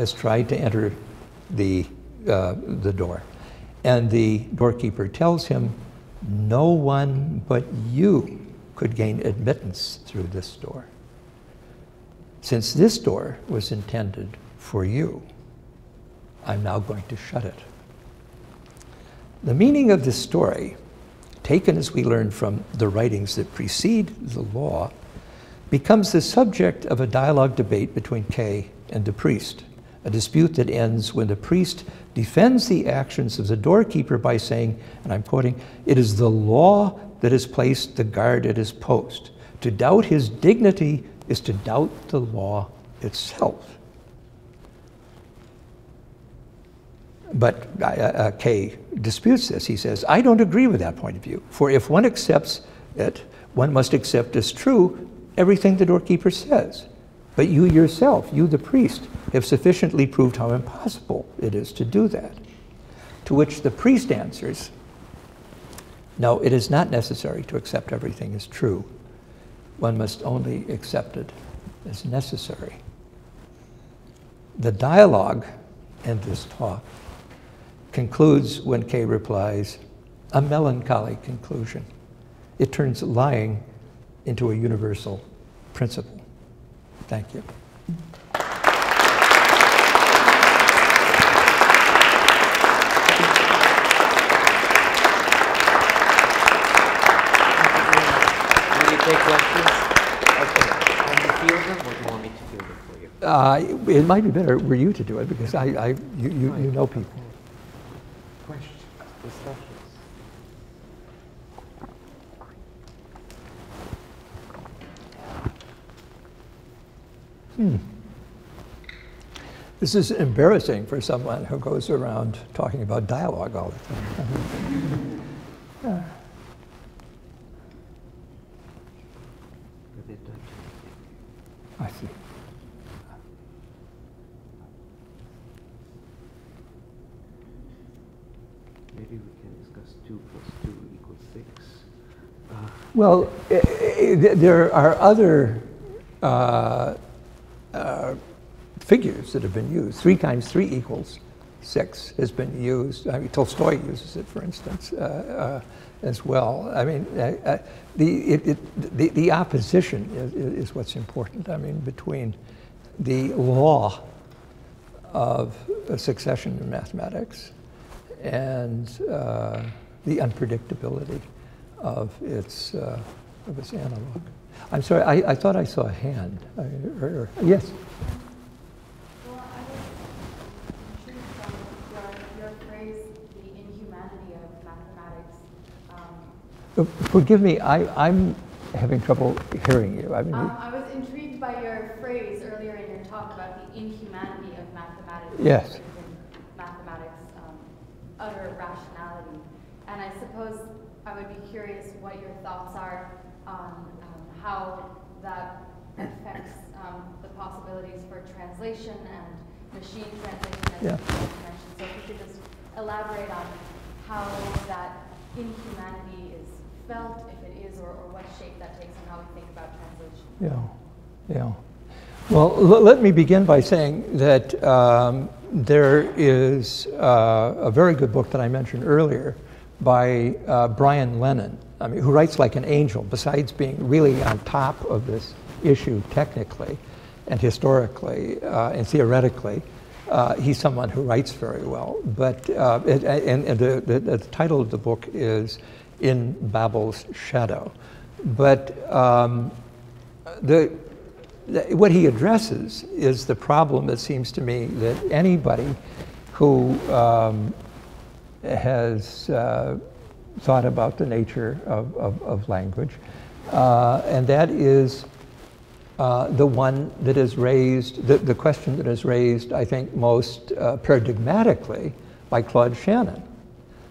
has tried to enter the door. And the doorkeeper tells him, no one but you could gain admittance through this door. Since this door was intended for you, I'm now going to shut it. The meaning of this story, taken as we learn from the writings that precede the law, becomes the subject of a dialogue debate between Kay and the priest, a dispute that ends when the priest defends the actions of the doorkeeper by saying, and I'm quoting, "It is the law that has placed the guard at his post. To doubt his dignity is to doubt the law itself." But Kay disputes this. He says, "I don't agree with that point of view. For if one accepts it, one must accept as true everything the doorkeeper says. But you yourself, you the priest, have sufficiently proved how impossible it is to do that." To which the priest answers, "No, it is not necessary to accept everything as true. One must only accept it as necessary." The dialogue and this talk concludes when Kay replies, "A melancholy conclusion. It turns lying into a universal principle." Thank you. Will you take questions? Okay. Can you field them, or do you want me to field them for you? It might be better were you to do it, because you know people. Questions, discussions. This is embarrassing for someone who goes around talking about dialogue all the time. I see. Maybe we can discuss 2 + 2 = 6. Well, there are other figures that have been used. 3 × 3 = 6 has been used. I mean, Tolstoy uses it, for instance, as well. I mean, the opposition is what's important. I mean, between the law of succession in mathematics and the unpredictability of its analog. I'm sorry, I thought I saw a hand. Yes? Well, I was intrigued from your phrase, the inhumanity of mathematics. Forgive me, I'm having trouble hearing you. I mean, I was intrigued by your phrase earlier in your talk about the inhumanity of mathematics. Yes. Mathematics, utter rationality. And I suppose I would be curious what your thoughts are on how that affects the possibilities for translation and machine translation, as you mentioned. So if you could just elaborate on how that inhumanity is felt, if it is, or what shape that takes and how we think about translation. Yeah. Well, let me begin by saying that there is a very good book that I mentioned earlier by Brian Lennon, who writes like an angel. Besides being really on top of this issue technically and historically and theoretically, he's someone who writes very well. But the title of the book is In Babel's Shadow. But what he addresses is the problem, it seems to me, that anybody who has thought about the nature of language, and that is the one that is raised, the question that is raised, I think, most paradigmatically by Claude Shannon.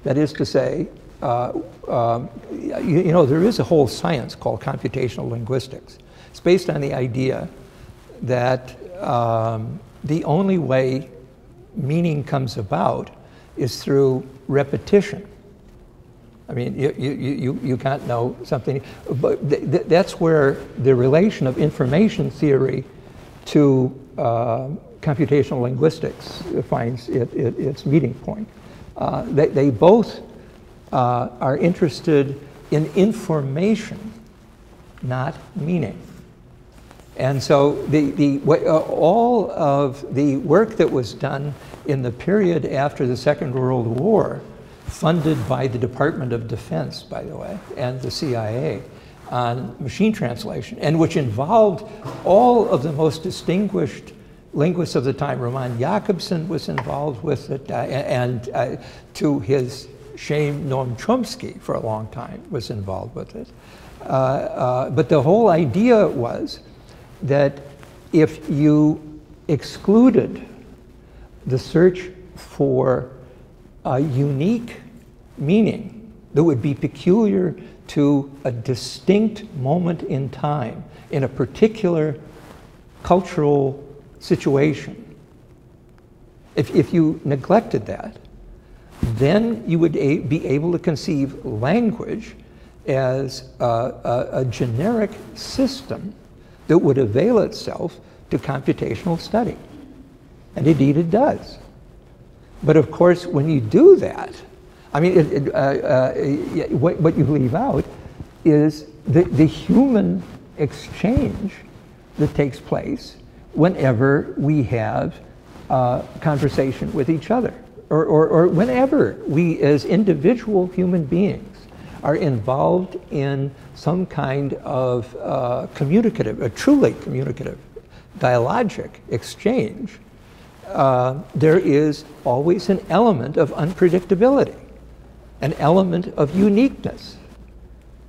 That is to say, you know, there is a whole science called computational linguistics. It's based on the idea that the only way meaning comes about is through repetition. I mean, you can't know something, but that's where the relation of information theory to computational linguistics finds its meeting point. They both are interested in information, not meaning. And so all of the work that was done in the period after the Second World War, funded by the Department of Defense, by the way, and the CIA, on machine translation, and which involved all of the most distinguished linguists of the time. Roman Jakobson was involved with it, and to his shame, Noam Chomsky for a long time was involved with it. But the whole idea was that if you excluded the search for a unique meaning that would be peculiar to a distinct moment in time in a particular cultural situation, if you neglected that, then you would be able to conceive language as a generic system that would avail itself to computational study. And indeed it does. But of course, when you do that, I mean, what you leave out is the human exchange that takes place whenever we have conversation with each other, or whenever we as individual human beings are involved in some kind of communicative, a truly communicative, dialogic exchange. There is always an element of unpredictability, an element of uniqueness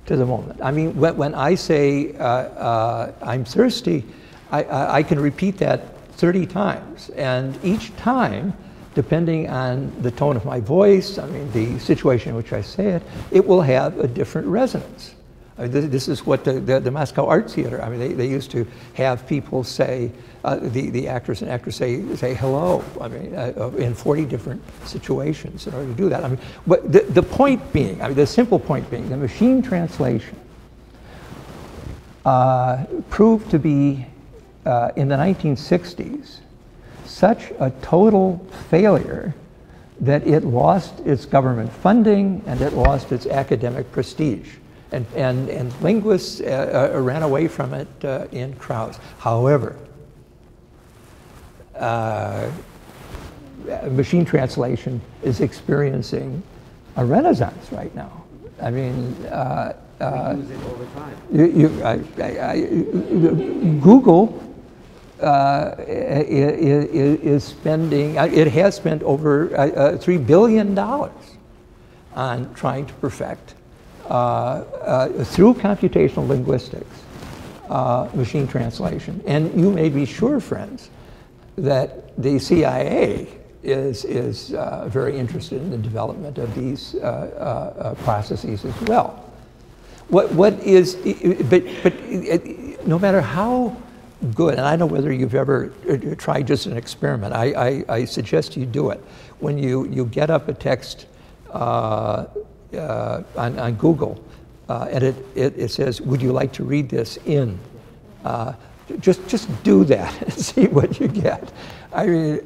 to the moment. I mean, when I say I'm thirsty, I can repeat that 30 times, and each time, depending on the tone of my voice, I mean, the situation in which I say it, it will have a different resonance. I mean, this is what the Moscow Art Theater, I mean, they used to have people say, the actors and actresses say hello, I mean, in 40 different situations in order to do that. I mean, but the point being, I mean, the simple point being, the machine translation proved to be, in the 1960s, such a total failure that it lost its government funding and it lost its academic prestige. And linguists ran away from it in crowds. However, machine translation is experiencing a renaissance right now. I mean, we use it all the time. Google is spending, it has spent over $3 billion on trying to perfect, through computational linguistics, machine translation. And you may be sure, friends, that the CIA is very interested in the development of these processes as well. What is, but no matter how good, and I don't know whether you've ever tried just an experiment. I suggest you do it. When you get up a text on Google, and it says, "Would you like to read this in?" Just do that and see what you get. I mean,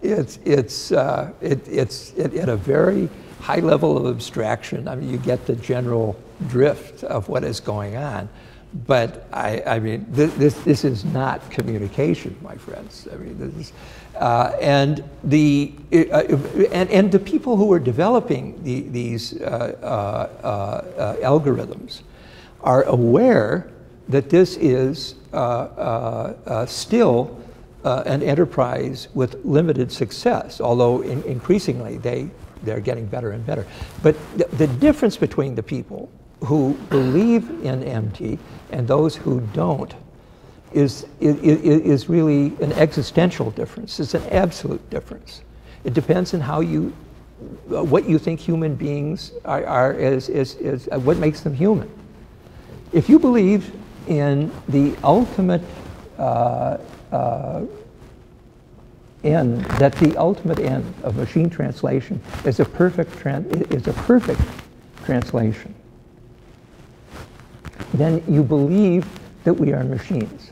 it's at a very high level of abstraction. I mean, you get the general drift of what is going on. But I mean, this is not communication, my friends. I mean, this is, and the people who are developing these algorithms are aware that this is still an enterprise with limited success, although increasingly they're getting better and better. But the difference between the people who believe in MT and those who don't is really an existential difference. It's an absolute difference. It depends on how what you think human beings are what makes them human. If you believe in the ultimate end, that the ultimate end of machine translation is a perfect translation, then you believe that we are machines.